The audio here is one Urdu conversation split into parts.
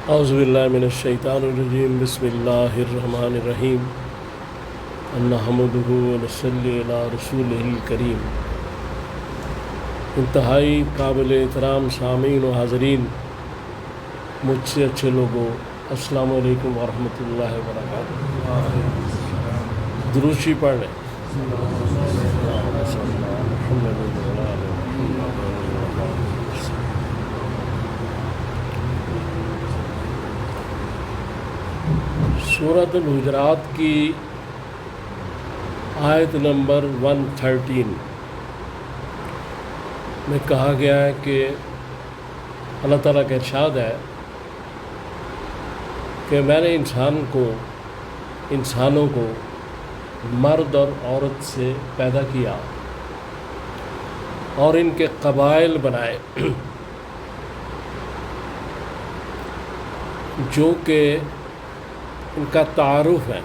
اعوذ باللہ من الشیطان الرجیم بسم اللہ الرحمن الرحیم نحمدہ ونصلی علی رسولہ الکریم۔ انتہائی قابل احترام سامعین و حاضرین، مجھ سے اچھے لوگوں، السلام علیکم ورحمۃ اللہ وبرکاتہ۔ دروشی پڑھ لیں۔ سورۃ الحجرات کی آیت نمبر 113 میں کہا گیا ہے کہ اللہ تعالیٰ کا ارشاد ہے کہ میں نے انسانوں کو مرد اور عورت سے پیدا کیا اور ان کے قبائل بنائے جو کہ ان کا تعارف ہے۔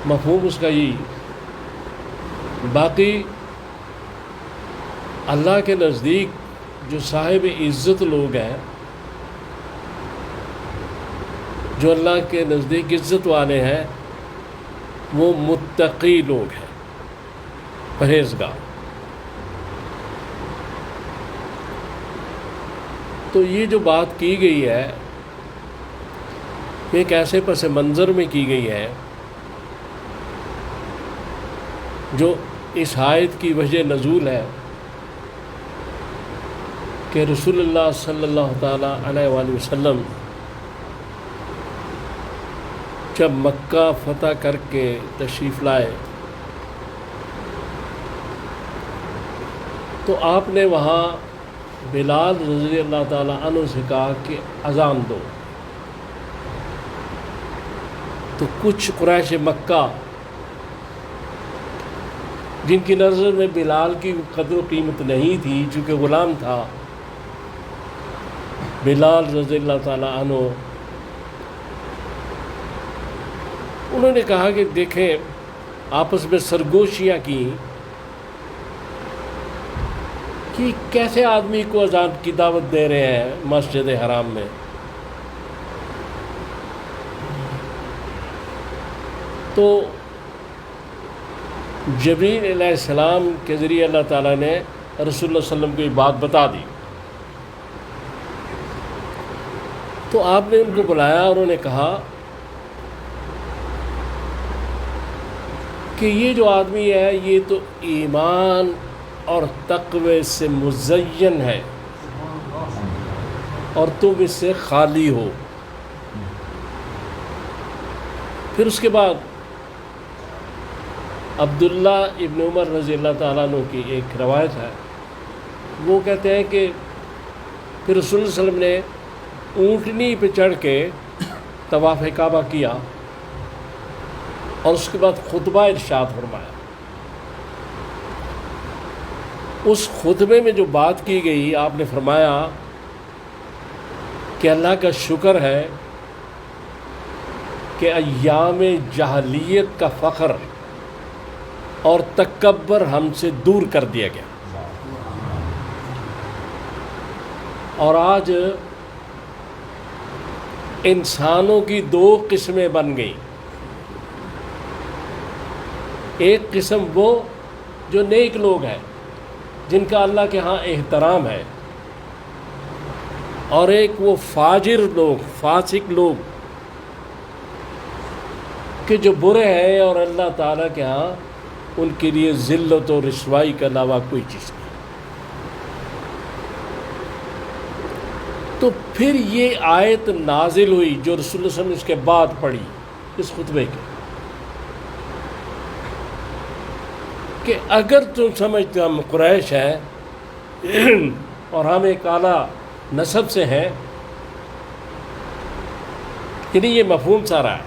مفہوم اس کا یہی، باقی اللہ کے نزدیک جو صاحب عزت لوگ ہیں، جو اللہ کے نزدیک عزت والے ہیں، وہ متقی لوگ ہیں، پرہیزگار۔ تو یہ جو بات کی گئی ہے، ایک ایسے پس منظر میں کی گئی ہے جو اس آیت کی وجہ نزول ہے کہ رسول اللہ صلی اللہ تعالیٰ علیہ وآلہ وسلم جب مکہ فتح کر کے تشریف لائے تو آپ نے وہاں بلال رضی اللہ تعالیٰ عنہ سے کہا کہ اذان دو۔ تو کچھ قریش مکہ جن کی نظر میں بلال کی قدر و قیمت نہیں تھی، چونکہ غلام تھا، بلال رضی اللہ تعالیٰ عنہ، انہوں نے کہا کہ دیکھیں، آپس میں سرگوشیاں کی کہ کیسے آدمی کو اذان کی دعوت دے رہے ہیں مسجد حرام میں۔ تو جبریل علیہ السلام کے ذریعے اللہ تعالیٰ نے رسول اللہ صلی اللہ علیہ وسلم کو یہ بات بتا دی۔ تو آپ نے ان کو بلایا اور انہوں نے کہا کہ یہ جو آدمی ہے یہ تو ایمان اور تقوی سے مزین ہے اور تم اس سے خالی ہو۔ پھر اس کے بعد عبداللہ ابن عمر رضی اللہ تعالیٰ عنہ کی ایک روایت ہے، وہ کہتے ہیں کہ پھر رسول اللہ علیہ وسلم نے اونٹنی پہ چڑھ کے طواف کعبہ کیا اور اس کے بعد خطبہ ارشاد فرمایا۔ اس خطبے میں جو بات کی گئی، آپ نے فرمایا کہ اللہ کا شکر ہے کہ ایام جاہلیت کا فخر اور تکبر ہم سے دور کر دیا گیا، اور آج انسانوں کی دو قسمیں بن گئیں۔ ایک قسم وہ جو نیک لوگ ہیں جن کا اللہ کے ہاں احترام ہے، اور ایک وہ فاجر لوگ، فاسق لوگ کہ جو برے ہیں اور اللہ تعالیٰ کے ہاں ان کے لیے ذلت و رسوائی کے علاوہ کوئی چیز نہیں۔ تو پھر یہ آیت نازل ہوئی جو رسول اللہ صلی اللہ علیہ وسلم نے اس کے بعد پڑھی اس خطبے کے، کہ اگر تم سمجھتے ہم قریش ہیں اور ہم ایک اعلیٰ نسب سے ہیں، یعنی یہ مفہوم سارا ہے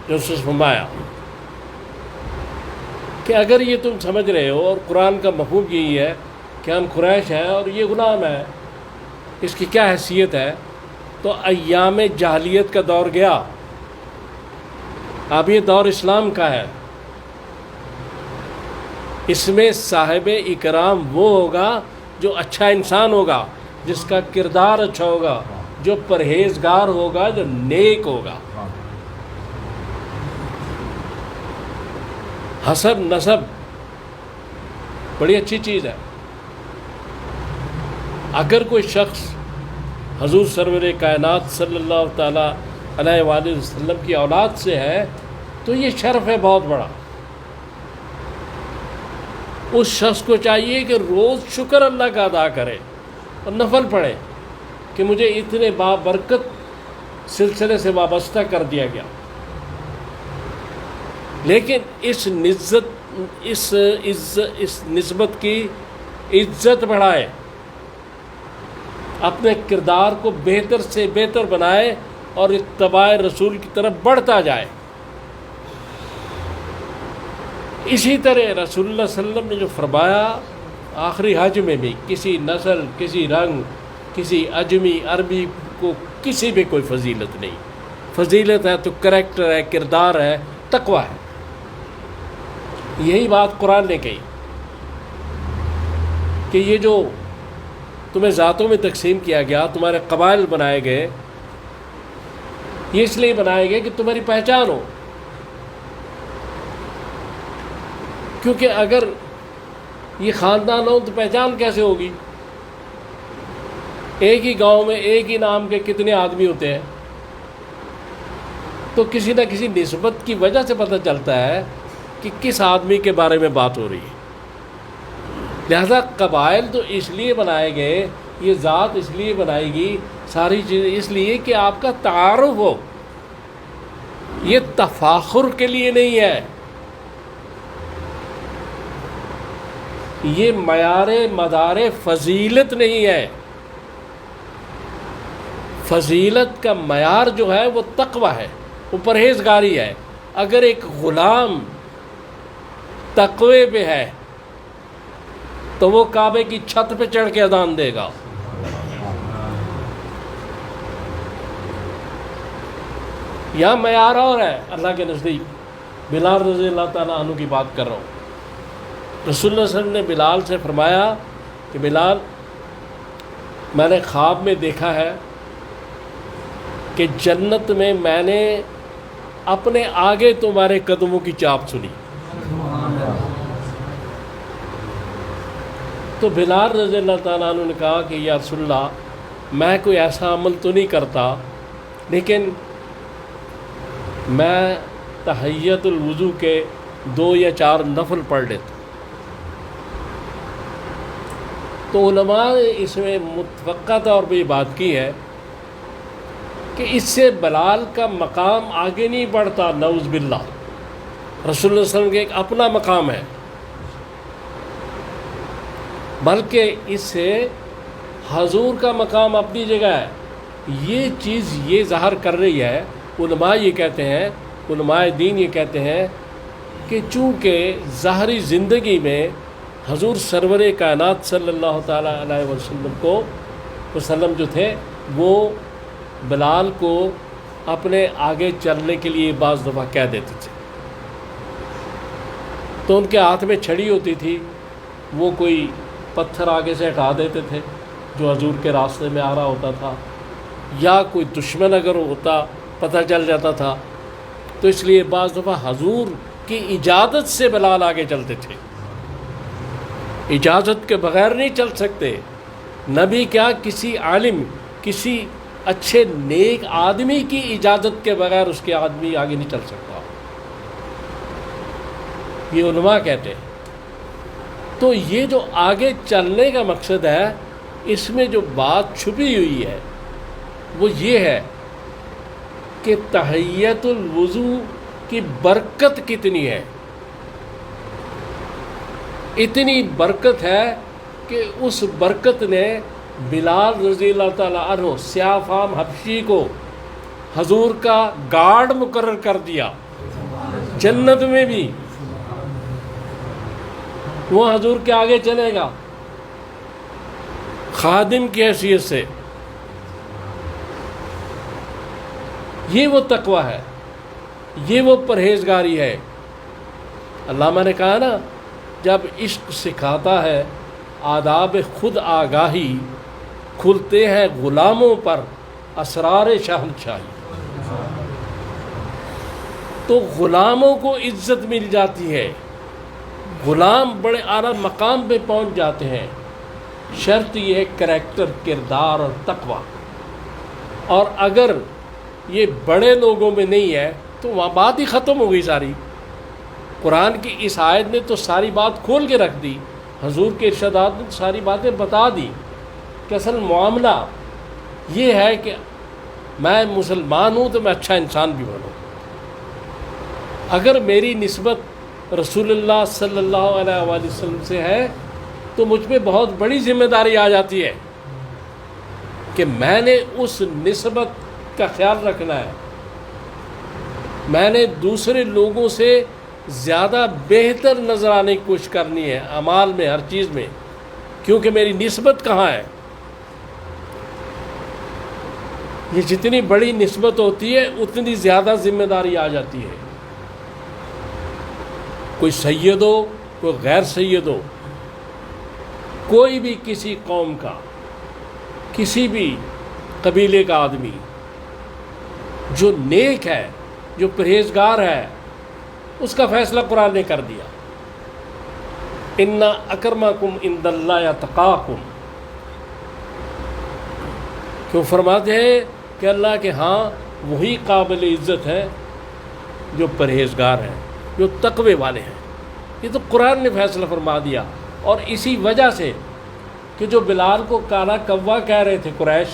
جو اس نے فرمایا کہ اگر یہ تم سمجھ رہے ہو، اور قرآن کا مفہوم یہی ہے کہ ہم قریش ہیں اور یہ غلام ہے، اس کی کیا حیثیت ہے، تو ایام جاہلیت کا دور گیا، اب یہ دور اسلام کا ہے۔ اس میں صاحب اکرام وہ ہوگا جو اچھا انسان ہوگا، جس کا کردار اچھا ہوگا، جو پرہیزگار ہوگا، جو نیک ہوگا۔ حسب نسب بڑی اچھی چیز ہے۔ اگر کوئی شخص حضور سرور کائنات صلی اللہ تعالیٰ علیہ وآلہ وسلم کی اولاد سے ہے تو یہ شرف ہے بہت بڑا۔ اس شخص کو چاہیے کہ روز شکر اللہ کا ادا کرے اور نفل پڑھے کہ مجھے اتنے بابرکت سلسلے سے وابستہ کر دیا گیا۔ لیکن اس نسبت کی عزت بڑھائے، اپنے کردار کو بہتر سے بہتر بنائے اور اتباع رسول کی طرف بڑھتا جائے۔ اسی طرح رسول اللہ صلی اللہ علیہ وسلم نے جو فرمایا آخری حج میں بھی، کسی نسل، کسی رنگ، کسی عجمی عربی کو کسی بھی کوئی فضیلت نہیں، فضیلت ہے تو کریکٹر ہے، کردار ہے، تقوی ہے۔ یہی بات قرآن نے کہی کہ یہ جو تمہیں ذاتوں میں تقسیم کیا گیا، تمہارے قبائل بنائے گئے، یہ اس لیے بنائے گئے کہ تمہاری پہچان ہو۔ کیونکہ اگر یہ خاندان ہو تو پہچان کیسے ہوگی؟ ایک ہی گاؤں میں ایک ہی نام کے کتنے آدمی ہوتے ہیں، تو کسی نہ کسی نسبت کی وجہ سے پتہ چلتا ہے کہ کس آدمی کے بارے میں بات ہو رہی ہے۔ لہذا قبائل تو اس لیے بنائے گئے، یہ ذات اس لیے بنائی گئی، ساری چیزیں اس لیے کہ آپ کا تعارف ہو، یہ تفاخر کے لیے نہیں ہے، یہ معیار مدار فضیلت نہیں ہے۔ فضیلت کا معیار جو ہے وہ تقوی ہے، وہ پرہیزگاری ہے۔ اگر ایک غلام تقوی پہ ہے تو وہ کعبے کی چھت پہ چڑھ کے اذان دے گا۔ یہاں معیار اور ہے اللہ کے نزدیک۔ بلال رضی اللہ تعالیٰ عنہ کی بات کر رہا ہوں۔ رسول اللہ صلی اللہ علیہ وسلم نے بلال سے فرمایا کہ بلال، میں نے خواب میں دیکھا ہے کہ جنت میں نے اپنے آگے تمہارے قدموں کی چاپ سنی۔ تو بلال رضی اللہ تعالیٰ عنہ نے کہا کہ یا رسول اللہ، میں کوئی ایسا عمل تو نہیں کرتا، لیکن میں تحیت الوضو کے 2 یا 4 نفل پڑھ لیتا۔ تو علماء نے اس میں متفقہ طور پہ یہ بات کی ہے کہ اس سے بلال کا مقام آگے نہیں بڑھتا، نعوذ باللہ۔ رسول اللہ صلی اللہ علیہ وسلم کے ایک اپنا مقام ہے، بلکہ اس سے حضور کا مقام اپنی جگہ ہے۔ یہ چیز یہ ظاہر کر رہی ہے، علماء یہ کہتے ہیں، علماء دین یہ کہتے ہیں کہ چونکہ ظاہری زندگی میں حضور سرور کائنات صلی اللہ تعالیٰ علیہ وسلم جو تھے، وہ بلال کو اپنے آگے چلنے کے لیے بعض دفعہ کہہ دیتے تھے۔ تو ان کے ہاتھ میں چھڑی ہوتی تھی، وہ کوئی پتھر آگے سے ہٹا دیتے تھے جو حضور کے راستے میں آ رہا ہوتا تھا، یا کوئی دشمن اگر ہوتا پتہ چل جاتا تھا، تو اس لیے بعض دفعہ حضور کی اجازت سے بلال آگے چلتے تھے۔ اجازت کے بغیر نہیں چل سکتے، نبی کیا کسی عالم، کسی اچھے نیک آدمی کی اجازت کے بغیر اس کے آدمی آگے نہیں چل سکتا، یہ علماء کہتے ہیں۔ تو یہ جو آگے چلنے کا مقصد ہے، اس میں جو بات چھپی ہوئی ہے وہ یہ ہے کہ تحیت الوضو کی برکت کتنی ہے۔ اتنی برکت ہے کہ اس برکت نے بلال رضی اللہ تعالیٰ عنہ سیاہ فام حبشی کو حضور کا گارڈ مقرر کر دیا، جنت میں بھی وہ حضور کے آگے چلے گا خادم کی حیثیت سے۔ یہ وہ تقوی ہے، یہ وہ پرہیزگاری ہے۔ علامہ نے کہا نا، جب عشق سکھاتا ہے آداب خود آگاہی، کھلتے ہیں غلاموں پر اسرار شہنشاہی۔ تو غلاموں کو عزت مل جاتی ہے، غلام بڑے اعلیٰ مقام پہ پہنچ جاتے ہیں، شرط یہ ہے کریکٹر، کردار اور تقوی۔ اور اگر یہ بڑے لوگوں میں نہیں ہے تو وہاں بات ہی ختم ہو گئی ساری۔ قرآن کی اس آیت نے تو ساری بات کھول کے رکھ دی، حضور کے ارشادات نے ساری باتیں بتا دی کہ اصل معاملہ یہ ہے کہ میں مسلمان ہوں تو میں اچھا انسان بھی بنوں۔ اگر میری نسبت رسول اللہ صلی اللہ علیہ وآلہ وسلم سے ہے تو مجھ پہ بہت بڑی ذمہ داری آ جاتی ہے کہ میں نے اس نسبت کا خیال رکھنا ہے، میں نے دوسرے لوگوں سے زیادہ بہتر نظر آنے کی کوشش کرنی ہے اعمال میں، ہر چیز میں، کیونکہ میری نسبت کہاں ہے۔ یہ جتنی بڑی نسبت ہوتی ہے اتنی زیادہ ذمہ داری آ جاتی ہے۔ کوئی سید ہو، کوئی غیر سید ہو، کوئی بھی کسی قوم کا، کسی بھی قبیلے کا آدمی جو نیک ہے، جو پرہیزگار ہے، اس کا فیصلہ قرآن نے کر دیا۔ اِنَّ أَكْرَمَكُمْ عِندَ اللَّهِ أَتْقَاكُمْ، کیوں فرماتے ہیں کہ اللہ کے ہاں وہی قابل عزت ہے جو پرہیزگار ہیں، جو تقوی والے ہیں۔ یہ تو قرآن نے فیصلہ فرما دیا۔ اور اسی وجہ سے کہ جو بلال کو کالا کوا کہہ رہے تھے قریش،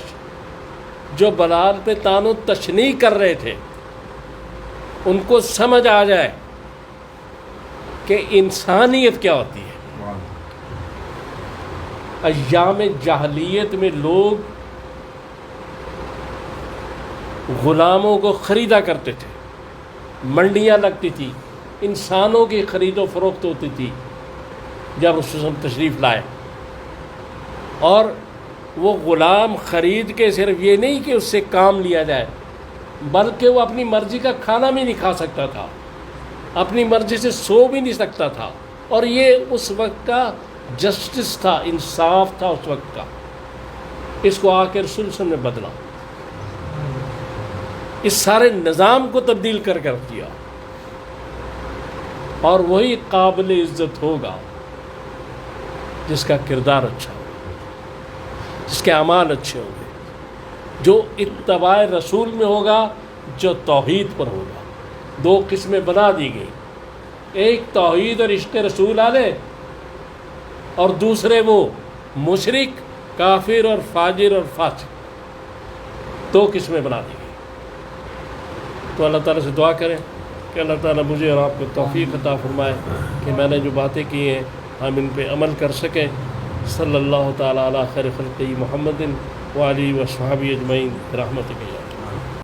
جو بلال پہ طعن و تشنیع کر رہے تھے، ان کو سمجھ آ جائے کہ انسانیت کیا ہوتی ہے۔ ایام جاہلیت میں لوگ غلاموں کو خریدا کرتے تھے، منڈیاں لگتی تھی، انسانوں کی خرید و فروخت ہوتی تھی جب رسول اللہ تشریف لائے۔ اور وہ غلام خرید کے صرف یہ نہیں کہ اس سے کام لیا جائے، بلکہ وہ اپنی مرضی کا کھانا بھی نہیں کھا سکتا تھا، اپنی مرضی سے سو بھی نہیں سکتا تھا۔ اور یہ اس وقت کا جسٹس تھا، انصاف تھا اس وقت کا۔ اس کو آ کے رسول اللہ صلی اللہ علیہ وسلم نے بدلا، اس سارے نظام کو تبدیل کر دیا۔ اور وہی قابل عزت ہوگا جس کا کردار اچھا ہوگا، جس کے اعمال اچھے ہوں گے، جو اتباع رسول میں ہوگا، جو توحید پر ہوگا۔ دو قسمیں بنا دی گئی، ایک توحید اور عشق رسول والے، اور دوسرے وہ مشرک، کافر اور فاجر اور فاسق، دو قسمیں بنا دی گئی۔ تو اللہ تعالیٰ سے دعا کریں کہ اللہ تعالیٰ مجھے اور آپ کو توفیق عطا فرمائے کہ میں نے جو باتیں کی ہیں ہم ان پہ عمل کر سکیں۔ صلی اللہ تعالیٰ علی خیر خلقہ محمد وآلہ وصحبہ اجمعین برحمتک یا